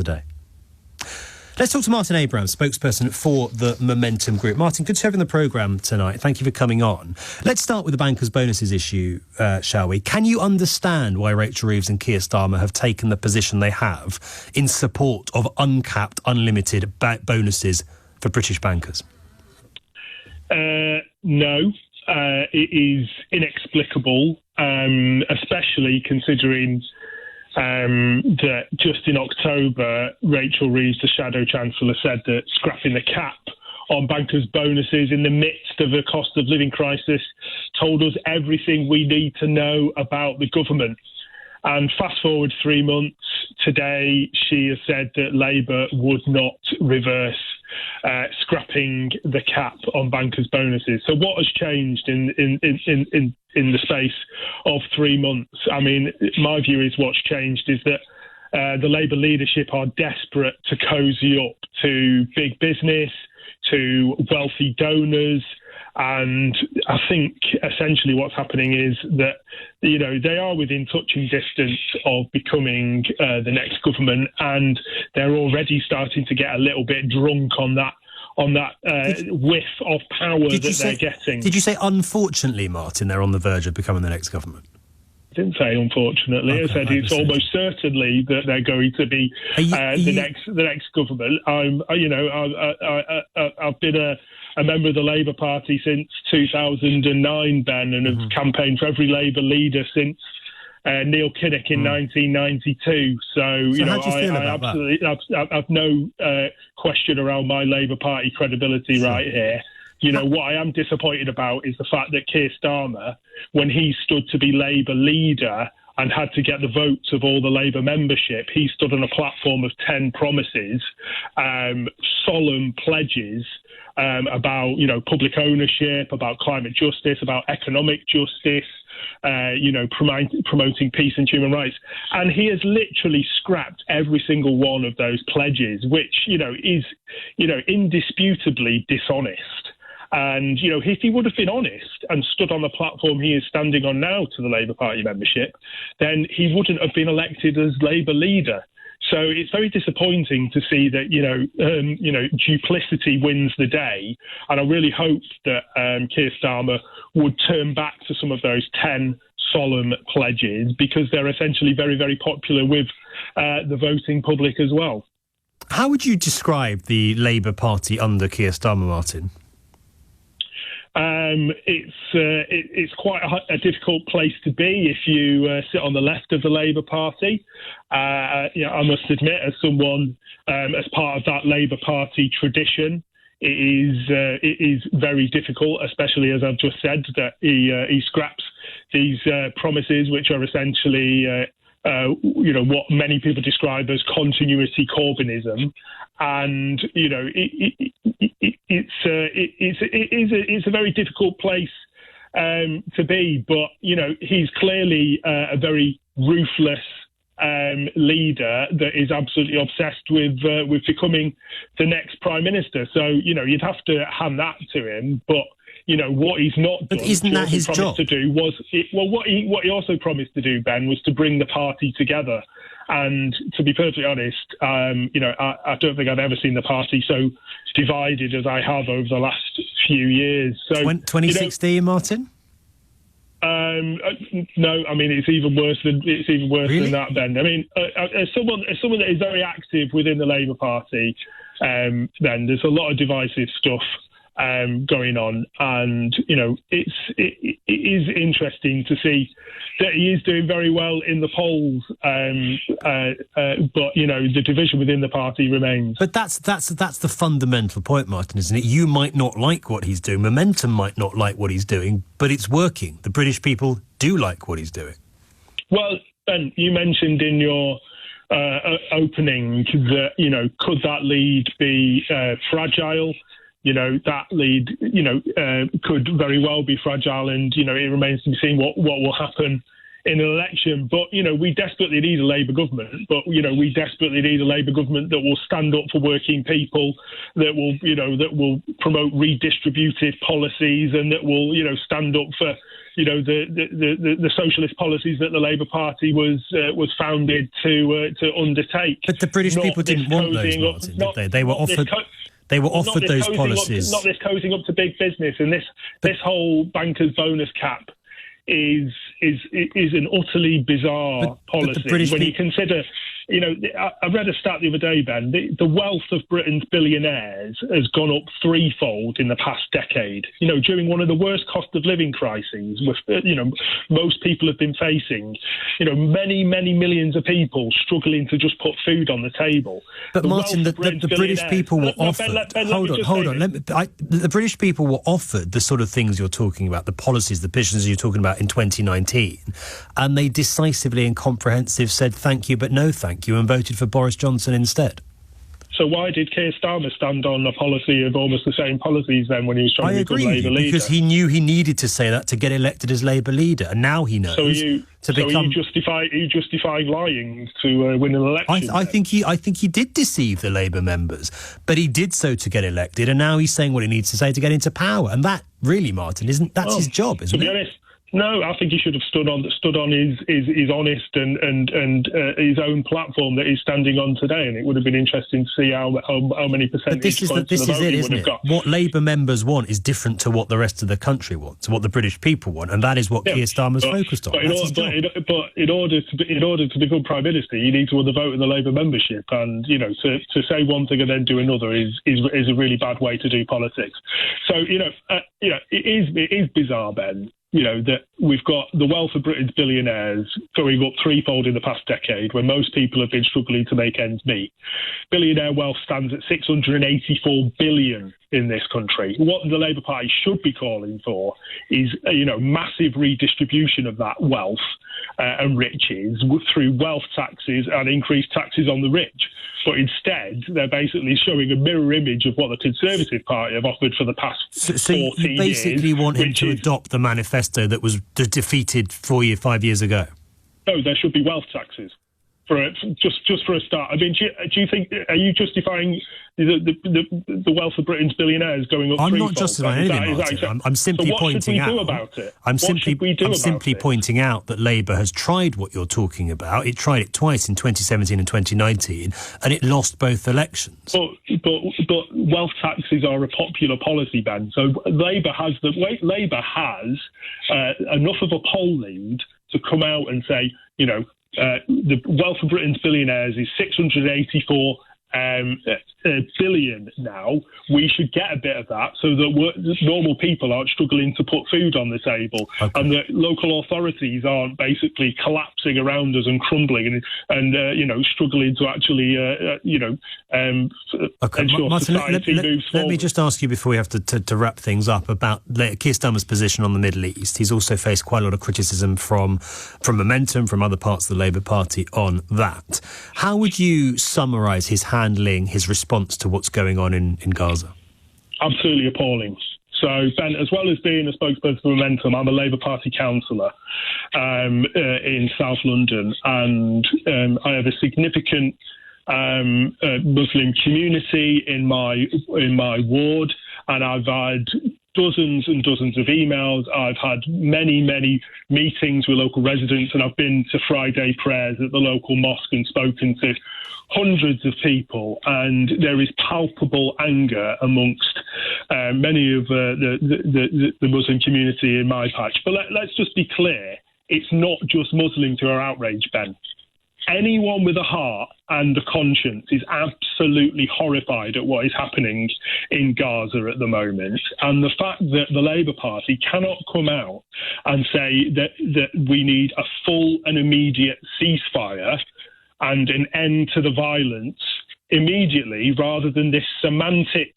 today. Let's talk to Martin Abrams, spokesperson for the Momentum Group. Martin, good to have you on the programme tonight. Thank you for coming on. Let's start with the bankers' bonuses issue, shall we? Can you understand why Rachel Reeves and Keir Starmer have taken the position they have in support of uncapped, unlimited bonuses for British bankers? No. It is inexplicable, especially considering that just in October, Rachel Reeves, the Shadow Chancellor, said that scrapping the cap on bankers' bonuses in the midst of a cost of living crisis told us everything we need to know about the government. And fast forward 3 months, today she has said that Labour would not reverse scrapping the cap on bankers' bonuses. So what has changed in the space of 3 months? I mean, my view is what's changed is that the Labour leadership are desperate to cosy up to big business, to wealthy donors. And I think essentially what's happening is that, you know, they are within touching distance of becoming the next government, and they're already starting to get a little bit drunk on that whiff of power they're getting. Did you say, unfortunately, Martin, they're on the verge of becoming the next government? I didn't say unfortunately. Okay, I said it's almost certainly that they're going to be the next government. I've been a member of the Labour Party since 2009, Ben, and have campaigned for every Labour leader since Neil Kinnock in 1992. So I have no question around my Labour Party credibility right here. You know, what I am disappointed about is the fact that Keir Starmer, when he stood to be Labour leader and had to get the votes of all the Labour membership, he stood on a platform of 10 promises, solemn pledges about, you know, public ownership, about climate justice, about economic justice, promoting peace and human rights. And he has literally scrapped every single one of those pledges, which, you know, is, you know, indisputably dishonest. And, you know, if he would have been honest and stood on the platform he is standing on now to the Labour Party membership, then he wouldn't have been elected as Labour leader. So it's very disappointing to see that, duplicity wins the day. And I really hope that Keir Starmer would turn back to some of those 10 solemn pledges, because they're essentially very, very popular with the voting public as well. How would you describe the Labour Party under Keir Starmer, Martin? It's quite a difficult place to be if you sit on the left of the Labour Party. I must admit, as someone as part of that Labour Party tradition, it is very difficult, especially as I've just said, that he scraps these promises, which are essentially what many people describe as continuity Corbynism, and you know it's a very difficult place to be. But you know, he's clearly a very ruthless leader that is absolutely obsessed with becoming the next Prime Minister. So you know, you'd have to hand that to him, but. You know, what he's not done, but isn't that his job? To do was what he also promised to do, Ben, was to bring the party together. And to be perfectly honest, I don't think I've ever seen the party so divided as I have over the last few years. So 2016, Martin? No, I mean it's even worse than than that, Ben. I mean, as someone that is very active within the Labour Party, then there's a lot of divisive stuff going on, and you know it is interesting to see that he is doing very well in the polls, but you know the division within the party remains. But that's the fundamental point, Martin, isn't it? You might not like what he's doing, Momentum might not like what he's doing, but it's working. The British people do like what he's doing. Well, Ben, you mentioned in your opening that, you know, could that lead be fragile? You know, that lead, could very well be fragile, and, you know, it remains to be seen what will happen in an election. But, you know, we desperately need a Labour government, but, you know, we desperately need a Labour government that will stand up for working people, that will promote redistributive policies, and that will, you know, stand up for, the socialist policies that the Labour Party was founded to undertake. But the British people didn't want those, Martin, did they? They were offered. They were offered those policies. Not this cozying up to big business, and this whole banker's bonus cap is an utterly bizarre policy when you consider. I read a stat the other day, Ben. The wealth of Britain's billionaires has gone up threefold in the past decade. During one of the worst cost of living crises, most people have been facing. Many millions of people struggling to just put food on the table. But Martin, the British people were offered. Hold on. The British people were offered the sort of things you're talking about, the policies, the positions you're talking about in 2019, and they decisively and comprehensive said thank you, but no thank you, and voted for Boris Johnson instead. So why did Keir Starmer stand on a policy of almost the same policies then when he was trying to become Labour leader? Because he knew he needed to say that to get elected as Labour leader, and now he knows. Are you justifying lying to win an election? I think he did deceive the Labour members, but he did so to get elected, and now he's saying what he needs to say to get into power, and that really, Martin, that's his job, isn't it? To be honest, no, I think he should have stood on his honest and his own platform that he's standing on today, and it would have been interesting to see how many percentage points this is it, isn't it? What Labour members want is different to what the rest of the country wants, what the British people want, and that is what Keir Starmer's focused on. But in order to become Prime Minister, you need to win the vote of the Labour membership, and to say one thing and then do another is a really bad way to do politics. So it is bizarre, Ben. That we've got the wealth of Britain's billionaires going up threefold in the past decade when most people have been struggling to make ends meet. Billionaire wealth stands at 684 billion in this country. What the Labour Party should be calling for is, massive redistribution of that wealth and riches through wealth taxes and increased taxes on the rich. But instead, they're basically showing a mirror image of what the Conservative Party have offered for the past 14 years. So you basically want him to adopt the manifesto that was defeated 5 years ago? No, there should be wealth taxes. Just for a start. I mean, do you think, are you justifying the wealth of Britain's billionaires going up threefold? I'm not justifying anything, Martin. I'm simply pointing out. So what should we do about it? I'm simply pointing out that Labour has tried what you're talking about. It tried it twice in 2017 and 2019, and it lost both elections. But wealth taxes are a popular policy, Ben. So Labour has enough of a poll lead to come out and say, the wealth of Britain's billionaires is 684 billion now. We should get a bit of that so that normal people aren't struggling to put food on the table, and that local authorities aren't basically collapsing around us and crumbling and struggling to actually ensure Martin, society moves forward. Let me just ask you before we have to wrap things up about Keir Starmer's position on the Middle East. He's also faced quite a lot of criticism from Momentum, from other parts of the Labour Party on that. How would you summarise his handling, his response to what's going on in Gaza? Absolutely appalling. So, Ben, as well as being a spokesperson for Momentum, I'm a Labour Party councillor in South London, and I have a significant Muslim community in my ward, and I've had dozens and dozens of emails. I've had many meetings with local residents, and I've been to Friday prayers at the local mosque and spoken to hundreds of people, and there is palpable anger amongst many of the Muslim community in my patch. But let's just be clear, it's not just Muslims who are outraged, Ben. Anyone with a heart and a conscience is absolutely horrified at what is happening in Gaza at the moment. And the fact that the Labour Party cannot come out and say that we need a full and immediate ceasefire and an end to the violence immediately, rather than this semantic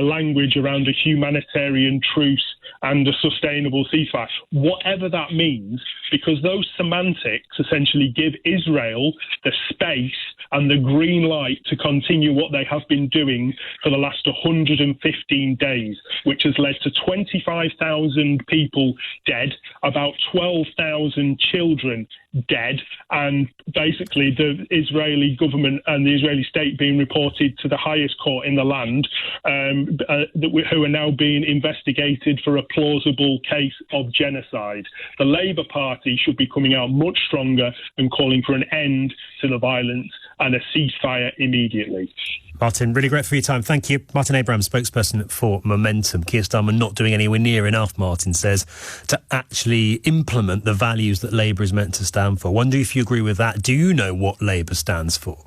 language around a humanitarian truce and a sustainable ceasefire, whatever that means, because those semantics essentially give Israel the space and the green light to continue what they have been doing for the last 115 days, which has led to 25,000 people dead, about 12,000 children dead, and basically the Israeli government and the Israeli state being reported to the highest court in the land, who are now being investigated for a plausible case of genocide. The Labour Party should be coming out much stronger and calling for an end to the violence and a ceasefire immediately. Martin, really great for your time. Thank you. Martin Abrams, spokesperson for Momentum. Keir Starmer not doing anywhere near enough, Martin says, to actually implement the values that Labour is meant to stand for. Wonder if you agree with that. Do you know what Labour stands for?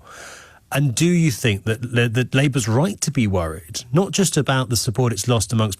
And do you think that Labour's right to be worried, not just about the support it's lost amongst